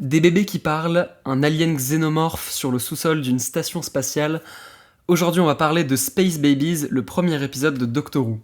Des bébés qui parlent, un alien xénomorphe sur le sous-sol d'une station spatiale. Aujourd'hui, on va parler de Space Babies, le premier épisode de Doctor Who.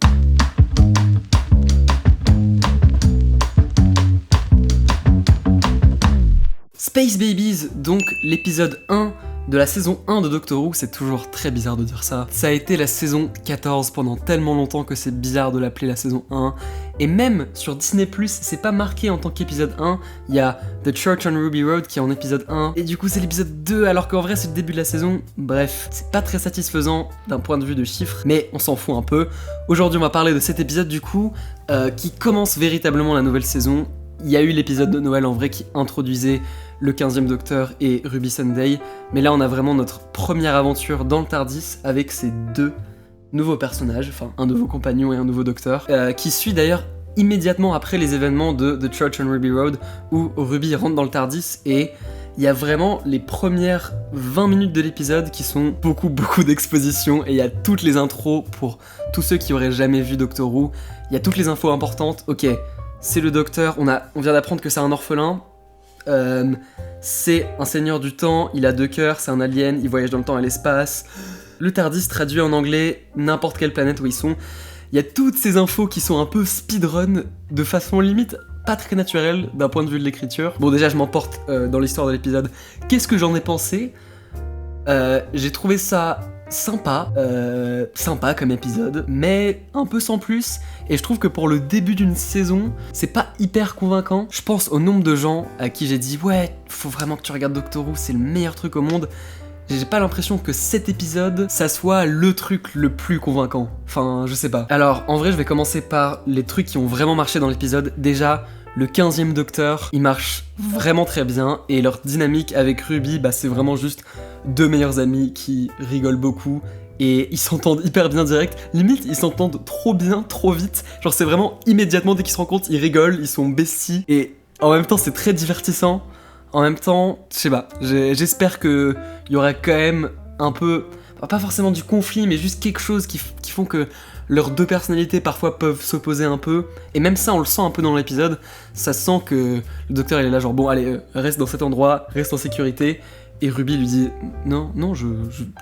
Space Babies, donc l'épisode 1 de la saison 1 de Doctor Who, c'est toujours très bizarre de dire ça. Ça a été la saison 14 pendant tellement longtemps que c'est bizarre de l'appeler la saison 1. Et même sur Disney+, c'est pas marqué en tant qu'épisode 1, il y a The Church on Ruby Road qui est en épisode 1, et du coup c'est l'épisode 2 alors qu'en vrai c'est le début de la saison. Bref, c'est pas très satisfaisant d'un point de vue de chiffres, mais on s'en fout un peu. Aujourd'hui on va parler de cet épisode du coup, qui commence véritablement la nouvelle saison. Il y a eu l'épisode de Noël en vrai qui introduisait le 15e Docteur et Ruby Sunday, mais là on a vraiment notre première aventure dans le TARDIS avec ces deux nouveaux personnages, enfin un nouveau compagnon et un nouveau Docteur, qui suit d'ailleurs immédiatement après les événements de The Church on Ruby Road où Ruby rentre dans le TARDIS et il y a vraiment les premières 20 minutes de l'épisode qui sont beaucoup d'exposition et il y a toutes les intros pour tous ceux qui auraient jamais vu Doctor Who, il y a toutes les infos importantes. Ok, c'est le Docteur, on vient d'apprendre que c'est un orphelin. C'est un seigneur du temps, il a 2 cœurs, c'est un alien, il voyage dans le temps et l'espace. Le TARDIS traduit en anglais n'importe quelle planète où ils sont. Il y a toutes ces infos qui sont un peu speedrun de façon limite pas très naturelle d'un point de vue de l'écriture. Bon déjà je m'emporte dans l'histoire de l'épisode. Qu'est-ce que j'en ai pensé ? J'ai trouvé ça sympa comme épisode, mais un peu sans plus, et je trouve que pour le début d'une saison, c'est pas hyper convaincant. Je pense au nombre de gens à qui j'ai dit « Ouais, faut vraiment que tu regardes Doctor Who, c'est le meilleur truc au monde », j'ai pas l'impression que cet épisode, ça soit le truc le plus convaincant. Enfin, je sais pas. Alors, en vrai, je vais commencer par les trucs qui ont vraiment marché dans l'épisode. Déjà, le 15e Docteur, il marche vraiment très bien, et leur dynamique avec Ruby, bah c'est vraiment juste deux meilleurs amis qui rigolent beaucoup, et ils s'entendent hyper bien direct. Limite, ils s'entendent trop bien, trop vite. Genre c'est vraiment immédiatement, dès qu'ils se rencontrent, ils rigolent, ils sont besties, et en même temps c'est très divertissant. En même temps, je sais pas, j'espère qu'il y aura quand même un peu, pas forcément du conflit, mais juste quelque chose qui font que leurs deux personnalités parfois peuvent s'opposer un peu, et même ça on le sent un peu dans l'épisode, ça sent que le Docteur il est là genre bon allez, reste dans cet endroit, reste en sécurité, et Ruby lui dit non,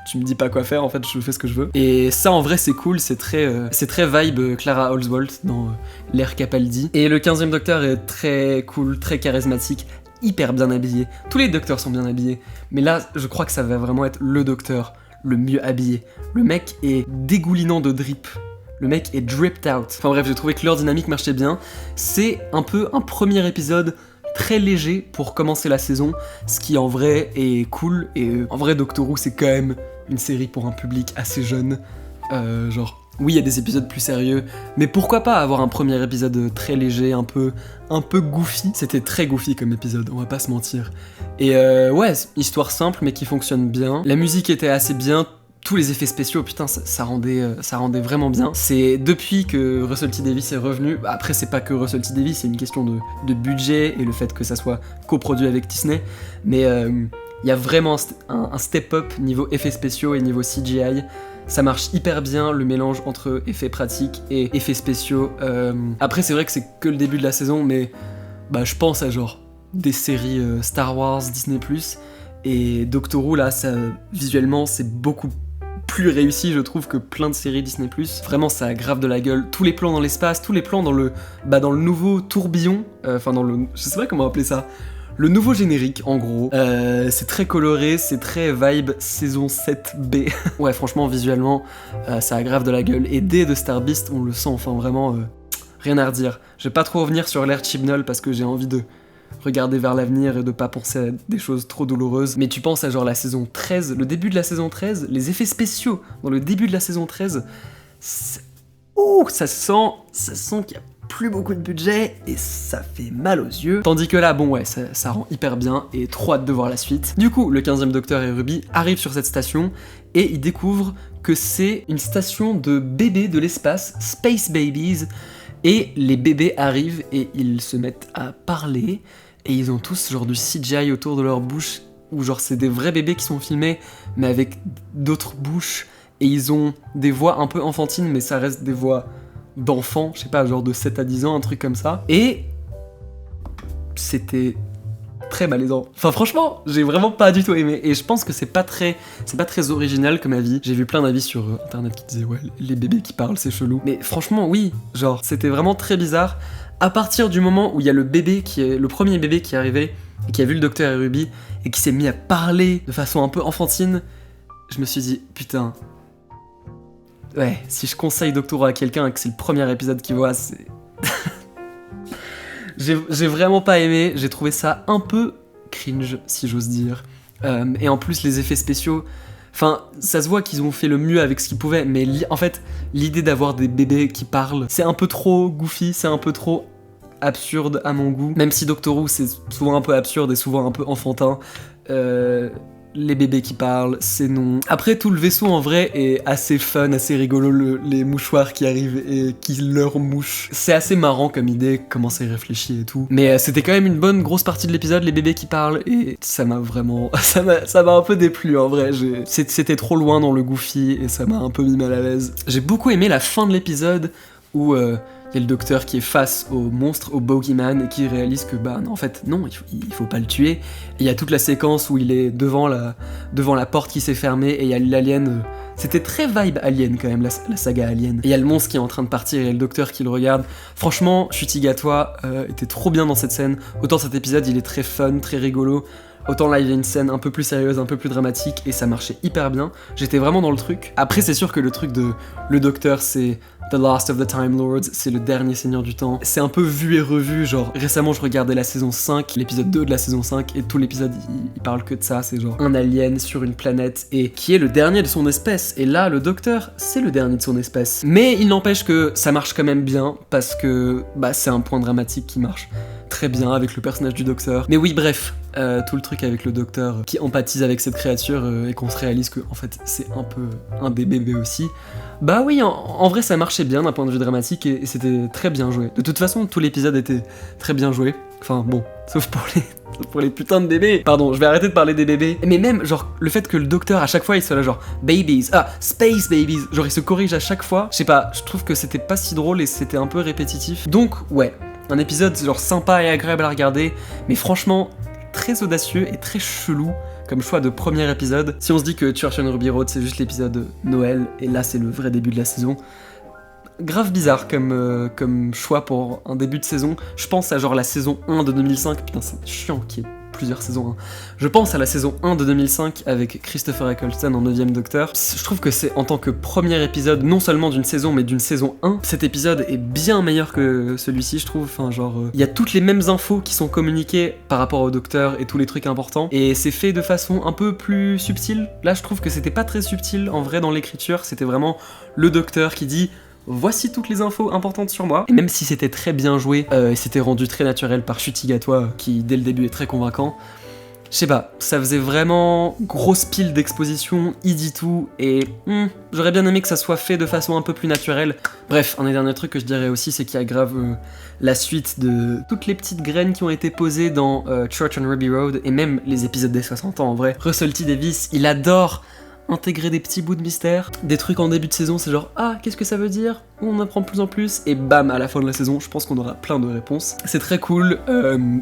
tu me dis pas quoi faire, en fait je fais ce que je veux. Et ça en vrai c'est cool, c'est très vibe Clara Oswalt dans l'ère Capaldi. Et le 15e Docteur est très cool, très charismatique, hyper bien habillé. Tous les Docteurs sont bien habillés, mais là je crois que ça va vraiment être le Docteur le mieux habillé. Le mec est dégoulinant de drip. Le mec est dripped out. Enfin bref, j'ai trouvé que leur dynamique marchait bien. C'est un peu un premier épisode très léger pour commencer la saison, ce qui en vrai est cool. Et en vrai, Doctor Who, c'est quand même une série pour un public assez jeune. Oui, il y a des épisodes plus sérieux, mais pourquoi pas avoir un premier épisode très léger, un peu goofy. C'était très goofy comme épisode, on va pas se mentir. Et ouais, histoire simple mais qui fonctionne bien. La musique était assez bien. Tous les effets spéciaux, putain, ça rendait vraiment bien. C'est depuis que Russell T Davies est revenu, après c'est pas que Russell T Davies, c'est une question de budget et le fait que ça soit coproduit avec Disney, mais il y a vraiment un step-up niveau effets spéciaux et niveau CGI. Ça marche hyper bien, le mélange entre effets pratiques et effets spéciaux. Après c'est vrai que c'est que le début de la saison, mais bah, je pense à genre des séries Star Wars, Disney+, et Doctor Who là, visuellement c'est beaucoup plus réussi je trouve que plein de séries Disney+. Vraiment ça a grave de la gueule, tous les plans dans l'espace, tous les plans dans le nouveau tourbillon, je sais pas comment appeler ça, le nouveau générique en gros, c'est très coloré, c'est très vibe saison 7B. Ouais franchement visuellement ça a grave de la gueule, et dès de Star Beast on le sent, enfin vraiment rien à redire. Je vais pas trop revenir sur l'ère Chibnall parce que j'ai envie de regarder vers l'avenir et de pas penser à des choses trop douloureuses, mais tu penses à genre la saison 13, le début de la saison 13, les effets spéciaux dans le début de la saison 13, ça sent qu'il y a plus beaucoup de budget et ça fait mal aux yeux. Tandis que là, bon ouais, ça rend hyper bien et trop hâte de voir la suite. Du coup, le 15e Docteur et Ruby arrivent sur cette station et ils découvrent que c'est une station de bébés de l'espace, Space Babies, et les bébés arrivent et ils se mettent à parler et ils ont tous genre du CGI autour de leur bouche, où genre c'est des vrais bébés qui sont filmés mais avec d'autres bouches, et ils ont des voix un peu enfantines mais ça reste des voix d'enfants, je sais pas, genre de 7 à 10 ans, un truc comme ça. Et c'était très malaisant. Enfin franchement, j'ai vraiment pas du tout aimé et je pense que c'est pas très original comme avis. J'ai vu plein d'avis sur internet qui disaient ouais, les bébés qui parlent c'est chelou. Mais franchement oui, genre c'était vraiment très bizarre. À partir du moment où il y a le premier bébé qui est arrivé et qui a vu le docteur et Ruby et qui s'est mis à parler de façon un peu enfantine, je me suis dit putain. Ouais, si je conseille Doctorow à quelqu'un et que c'est le premier épisode qu'il voit, c'est J'ai vraiment pas aimé, j'ai trouvé ça un peu cringe, si j'ose dire. Et en plus, les effets spéciaux, enfin, ça se voit qu'ils ont fait le mieux avec ce qu'ils pouvaient, mais en fait, l'idée d'avoir des bébés qui parlent, c'est un peu trop goofy, c'est un peu trop absurde à mon goût. Même si Doctorow, c'est souvent un peu absurde et souvent un peu enfantin. Les bébés qui parlent, c'est non. Après, tout le vaisseau en vrai est assez fun, assez rigolo, les mouchoirs qui arrivent et qui leur mouchent. C'est assez marrant comme idée, comment c'est réfléchi et tout. Mais c'était quand même une bonne grosse partie de l'épisode, les bébés qui parlent, et ça m'a vraiment... ça m'a un peu déplu en vrai. C'était trop loin dans le goofy et ça m'a un peu mis mal à l'aise. J'ai beaucoup aimé la fin de l'épisode où... il y a le docteur qui est face au monstre, au Bogeyman, et qui réalise que bah non, en fait non, il faut pas le tuer. Et il y a toute la séquence où il est devant la porte qui s'est fermée et il y a l'alien. C'était très vibe Alien quand même, la saga Alien. Et il y a le monstre qui est en train de partir et il y a le docteur qui le regarde. Franchement, Chutigatoa était trop bien dans cette scène. Autant cet épisode il est très fun, très rigolo. Autant là il y a une scène un peu plus sérieuse, un peu plus dramatique et ça marchait hyper bien. J'étais vraiment dans le truc. Après c'est sûr que le truc de le docteur c'est The Last of the Time Lords, c'est le dernier seigneur du temps. C'est un peu vu et revu, genre récemment je regardais la saison 5, l'épisode 2 de la saison 5 et tout l'épisode il parle que de ça, c'est genre un alien sur une planète et qui est le dernier de son espèce. Et là le docteur c'est le dernier de son espèce. Mais il n'empêche que ça marche quand même bien parce que bah c'est un point dramatique qui marche très bien avec le personnage du docteur. Mais oui bref, tout le truc avec le docteur qui empathise avec cette créature et qu'on se réalise que en fait c'est un peu un des bébés aussi. Bah oui, en vrai ça marchait bien d'un point de vue dramatique et c'était très bien joué. De toute façon tout l'épisode était très bien joué. Enfin bon, sauf pour les putains de bébés. Pardon, je vais arrêter de parler des bébés. Mais même genre le fait que le docteur à chaque fois il soit là genre babies, space babies, genre il se corrige à chaque fois. Je sais pas, je trouve que c'était pas si drôle et c'était un peu répétitif. Donc ouais, un épisode genre sympa et agréable à regarder, mais franchement très audacieux et très chelou comme choix de premier épisode. Si on se dit que Church and Ruby Road c'est juste l'épisode Noël et là c'est le vrai début de la saison, grave bizarre comme choix pour un début de saison. Je pense à genre la saison 1 de 2005, putain c'est chiant qu'il y ait plusieurs saisons. Hein. Je pense à la saison 1 de 2005 avec Christopher Eccleston en 9ème Docteur. Je trouve que c'est en tant que premier épisode, non seulement d'une saison, mais d'une saison 1, cet épisode est bien meilleur que celui-ci, je trouve. Enfin, genre, il y a toutes les mêmes infos qui sont communiquées par rapport au Docteur et tous les trucs importants, et c'est fait de façon un peu plus subtile. Là, je trouve que c'était pas très subtil, en vrai, dans l'écriture, c'était vraiment le Docteur qui dit... Voici toutes les infos importantes sur moi. Et même si c'était très bien joué, et c'était rendu très naturel par Chutigatoa, qui dès le début est très convaincant, je sais pas, ça faisait vraiment grosse pile d'exposition, il dit tout, et j'aurais bien aimé que ça soit fait de façon un peu plus naturelle. Bref, un des derniers trucs que je dirais aussi, c'est qu'il y a grave la suite de toutes les petites graines qui ont été posées dans Church on Ruby Road, et même les épisodes des 60 ans en vrai. Russell T Davies, il adore intégrer des petits bouts de mystère, des trucs en début de saison, c'est genre ah qu'est-ce que ça veut dire, on apprend de plus en plus, et bam à la fin de la saison, je pense qu'on aura plein de réponses. C'est très cool,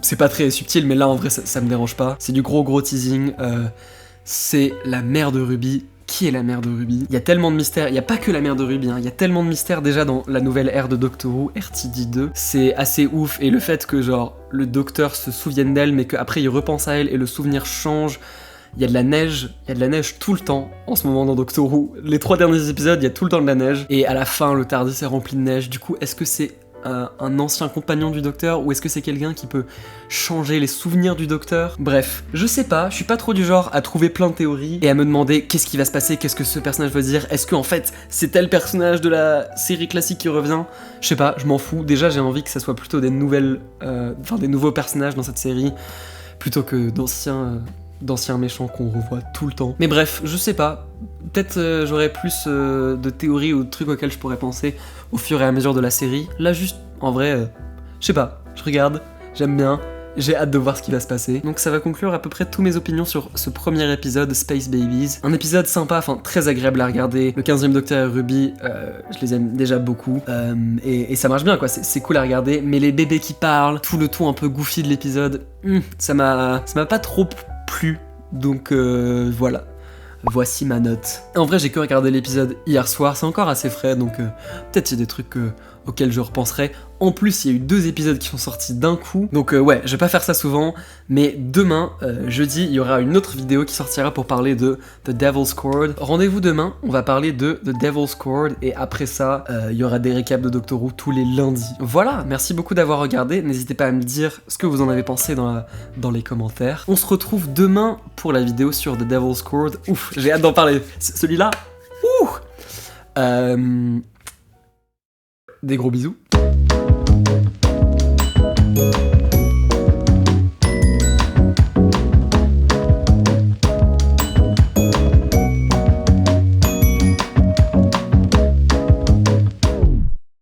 c'est pas très subtil, mais là en vrai ça me dérange pas. C'est du gros teasing. C'est la mère de Ruby. Qui est la mère de Ruby? Il y a tellement de mystères, il y a pas que la mère de Ruby, hein. Il y a tellement de mystères déjà dans la nouvelle ère de Doctorow, RTD2. C'est assez ouf, et le fait que genre le docteur se souvienne d'elle, mais qu'après il repense à elle et le souvenir change. Il y a de la neige tout le temps en ce moment dans Doctorow. Les 3 derniers épisodes, il y a tout le temps de la neige. Et à la fin, le Tardis est rempli de neige. Du coup, est-ce que c'est un ancien compagnon du docteur ou est-ce que c'est quelqu'un qui peut changer les souvenirs du docteur? Bref, je sais pas, je suis pas trop du genre à trouver plein de théories et à me demander qu'est-ce qui va se passer, qu'est-ce que ce personnage veut dire, est-ce qu'en fait c'est tel personnage de la série classique qui revient? Je sais pas, je m'en fous. Déjà, j'ai envie que ça soit plutôt des nouveaux personnages dans cette série plutôt que d'anciens méchants qu'on revoit tout le temps. Mais bref, je sais pas, peut-être j'aurais plus de théories ou de trucs auxquels je pourrais penser au fur et à mesure de la série. Là juste, en vrai, je sais pas, je regarde, j'aime bien, J'ai hâte de voir ce qui va se passer. Donc ça va conclure à peu près tous mes opinions sur ce premier épisode Space Babies. Un épisode sympa, enfin très agréable à regarder. Le 15e Docteur et Ruby, je les aime déjà beaucoup. Et ça marche bien quoi, c'est cool à regarder. Mais les bébés qui parlent, tout le ton un peu goofy de l'épisode, ça m'a pas trop plu. Donc voilà. Voici ma note. En vrai, j'ai que regardé l'épisode hier soir, c'est encore assez frais, donc peut-être il y a des trucs auxquels je repenserai. En plus, il y a eu 2 épisodes qui sont sortis d'un coup, donc ouais, je vais pas faire ça souvent, mais demain, jeudi, il y aura une autre vidéo qui sortira pour parler de The Devil's Cord. Rendez-vous demain, on va parler de The Devil's Cord, et après ça, il y aura des récaps de Doctor Who tous les lundis. Voilà, merci beaucoup d'avoir regardé, n'hésitez pas à me dire ce que vous en avez pensé dans les commentaires. On se retrouve demain pour la vidéo sur The Devil's Cord. Ouf, j'ai hâte d'en parler. Celui-là, ouh Des gros bisous.